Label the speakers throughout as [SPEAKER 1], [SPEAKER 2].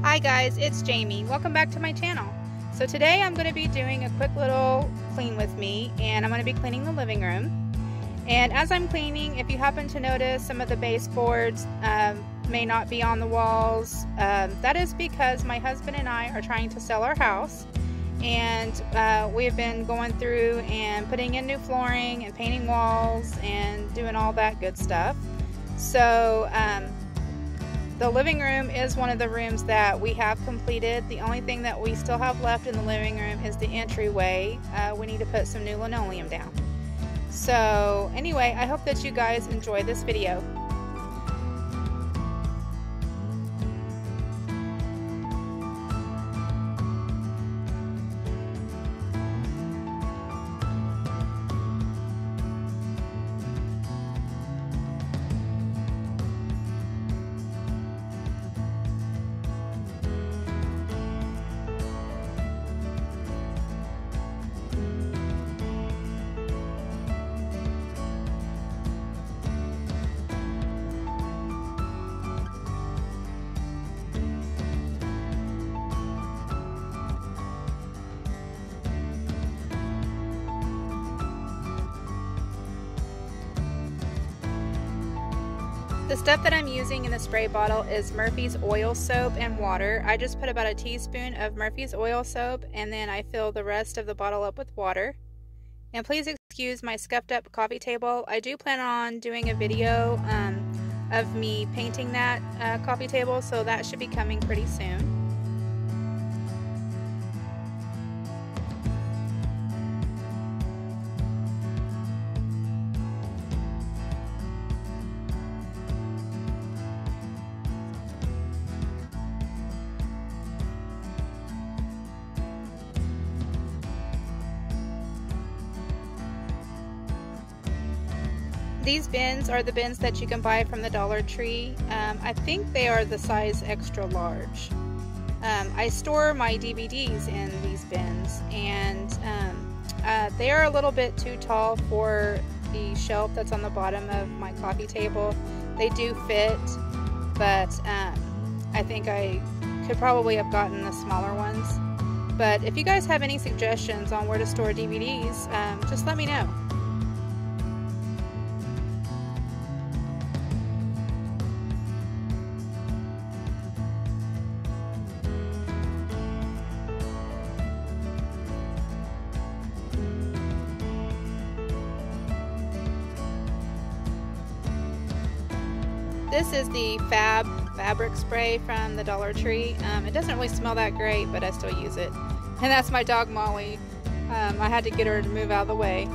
[SPEAKER 1] Hi guys, it's Jamie. Welcome back to my channel. So today I'm going to be doing a quick little clean with me, and I'm going to be cleaning the living room. And as I'm cleaning, if you happen to notice some of the baseboards may not be on the walls, that is because my husband and I are trying to sell our house, and we've been going through and putting in new flooring and painting walls and doing all that good stuff. So the living room is one of the rooms that we have completed. The only thing that we still have left in the living room is the entryway. We need to put some new linoleum down. So anyway, I hope that you guys enjoy this video. The stuff that I'm using in the spray bottle is Murphy's oil soap and water. I just put about a teaspoon of Murphy's oil soap, and then I fill the rest of the bottle up with water. And please excuse my scuffed up coffee table. I do plan on doing a video of me painting that coffee table, so that should be coming pretty soon. These bins are the bins that you can buy from the Dollar Tree. I think they are the size extra large. I store my DVDs in these bins, and they are a little bit too tall for the shelf that's on the bottom of my coffee table. They do fit, but I think I could probably have gotten the smaller ones. But if you guys have any suggestions on where to store DVDs, just let me know. This is the fabric spray from the Dollar Tree. It doesn't really smell that great, but I still use it. And that's my dog Molly. I had to get her to move out of the way.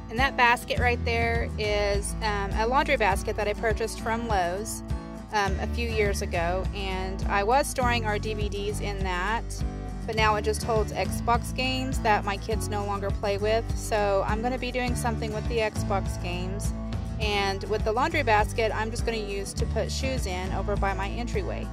[SPEAKER 1] And that basket right there is a laundry basket that I purchased from Lowe's a few years ago, and I was storing our DVDs in that, but now it just holds Xbox games that my kids no longer play with. So I'm going to be doing something with the Xbox games, and with the laundry basket I'm just going to use to put shoes in over by my entryway.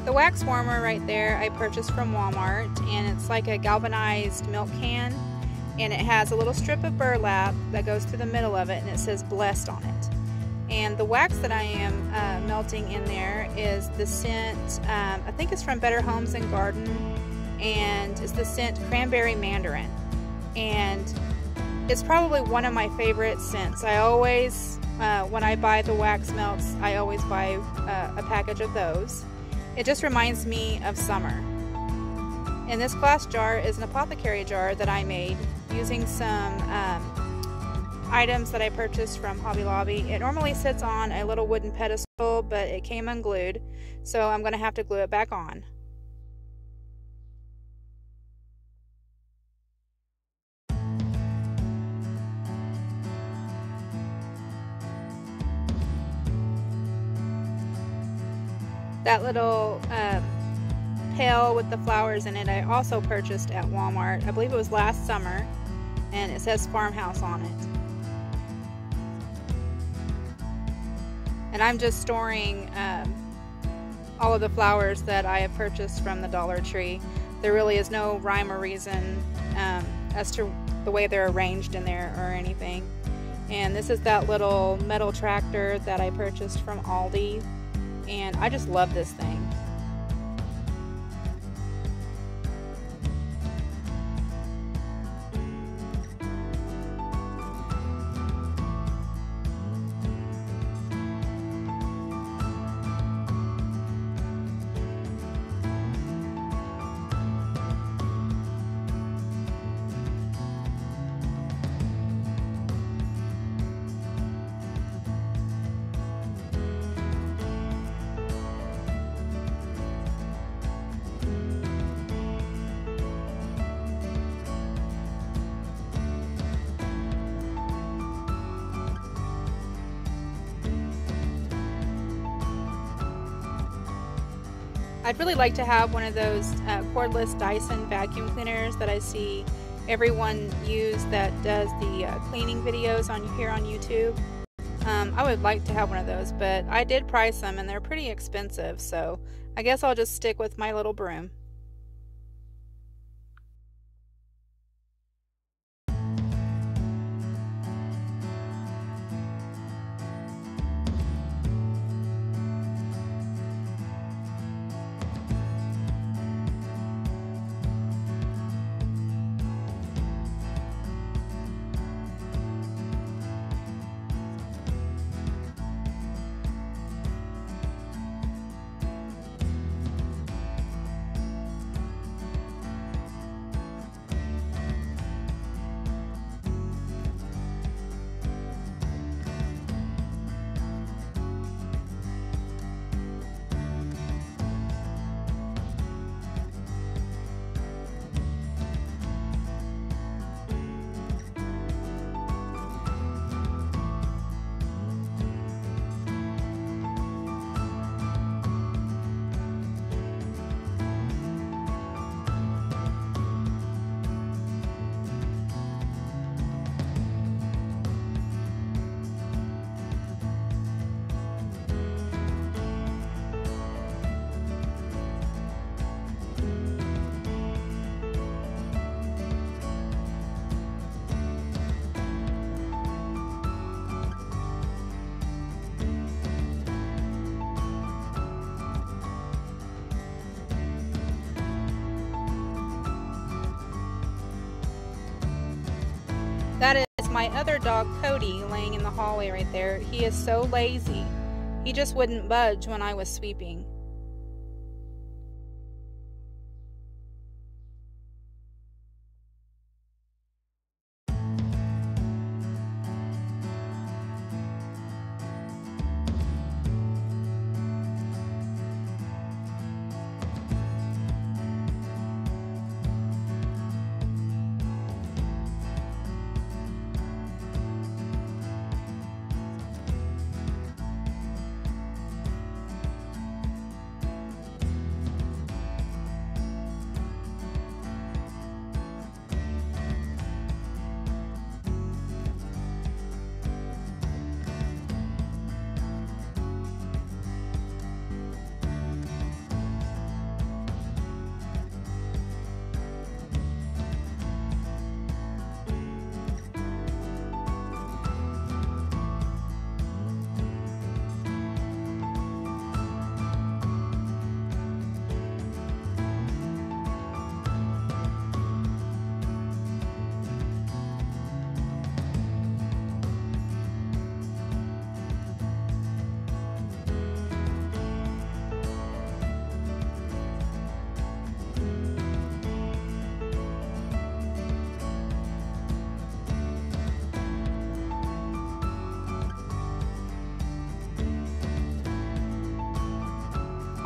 [SPEAKER 1] The wax warmer right there I purchased from Walmart, and it's like a galvanized milk can, and it has a little strip of burlap that goes through the middle of it, and it says blessed on it. And the wax that I am melting in there is the scent, I think it's from Better Homes and Garden, and it's the scent Cranberry Mandarin. And it's probably one of my favorite scents. I always, when I buy the wax melts, I always buy a package of those. It just reminds me of summer. And this glass jar is an apothecary jar that I made using some items that I purchased from Hobby Lobby. It normally sits on a little wooden pedestal, but it came unglued, so I'm going to have to glue it back on. That little pail with the flowers in it I also purchased at Walmart. I believe it was last summer, and it says farmhouse on it. And I'm just storing all of the flowers that I have purchased from the Dollar Tree. There really is no rhyme or reason as to the way they're arranged in there or anything. And this is that little metal tractor that I purchased from Aldi, and I just love this thing. I'd really like to have one of those cordless Dyson vacuum cleaners that I see everyone use that does the cleaning videos here on YouTube. I would like to have one of those, but I did price them and they're pretty expensive, so I guess I'll just stick with my little broom. That is my other dog, Cody, laying in the hallway right there. He is so lazy. He just wouldn't budge when I was sweeping.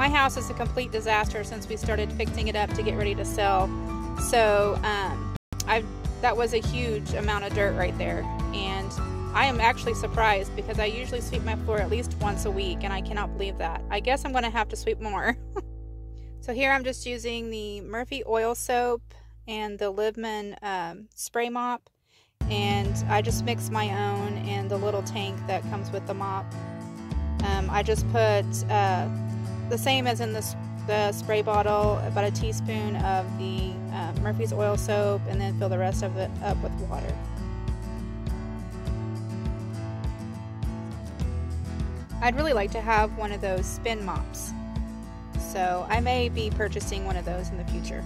[SPEAKER 1] My house is a complete disaster since we started fixing it up to get ready to sell. So that was a huge amount of dirt right there, and I am actually surprised because I usually sweep my floor at least once a week, and I cannot believe that. I guess I'm going to have to sweep more. So here I'm just using the Murphy oil soap and the Livman spray mop, and I just mix my own in the little tank that comes with the mop. I just put the same as in the spray bottle, about a teaspoon of the Murphy's oil soap, and then fill the rest of it up with water. I'd really like to have one of those spin mops, so I may be purchasing one of those in the future.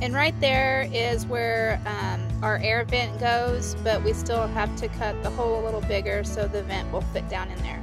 [SPEAKER 1] And right there is where our air vent goes, but we still have to cut the hole a little bigger so the vent will fit down in there.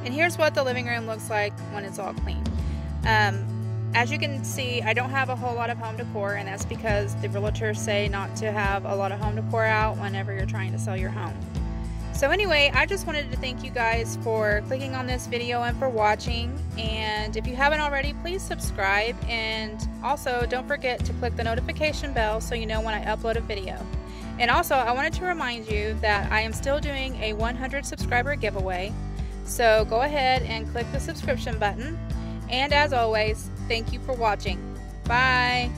[SPEAKER 1] And here's what the living room looks like when it's all clean. As you can see, I don't have a whole lot of home decor, and that's because the realtors say not to have a lot of home decor out whenever you're trying to sell your home. So anyway, I just wanted to thank you guys for clicking on this video and for watching. And if you haven't already, please subscribe, and also don't forget to click the notification bell so you know when I upload a video. And also, I wanted to remind you that I am still doing a 100 subscriber giveaway. So go ahead and click the subscription button. And as always, thank you for watching. Bye!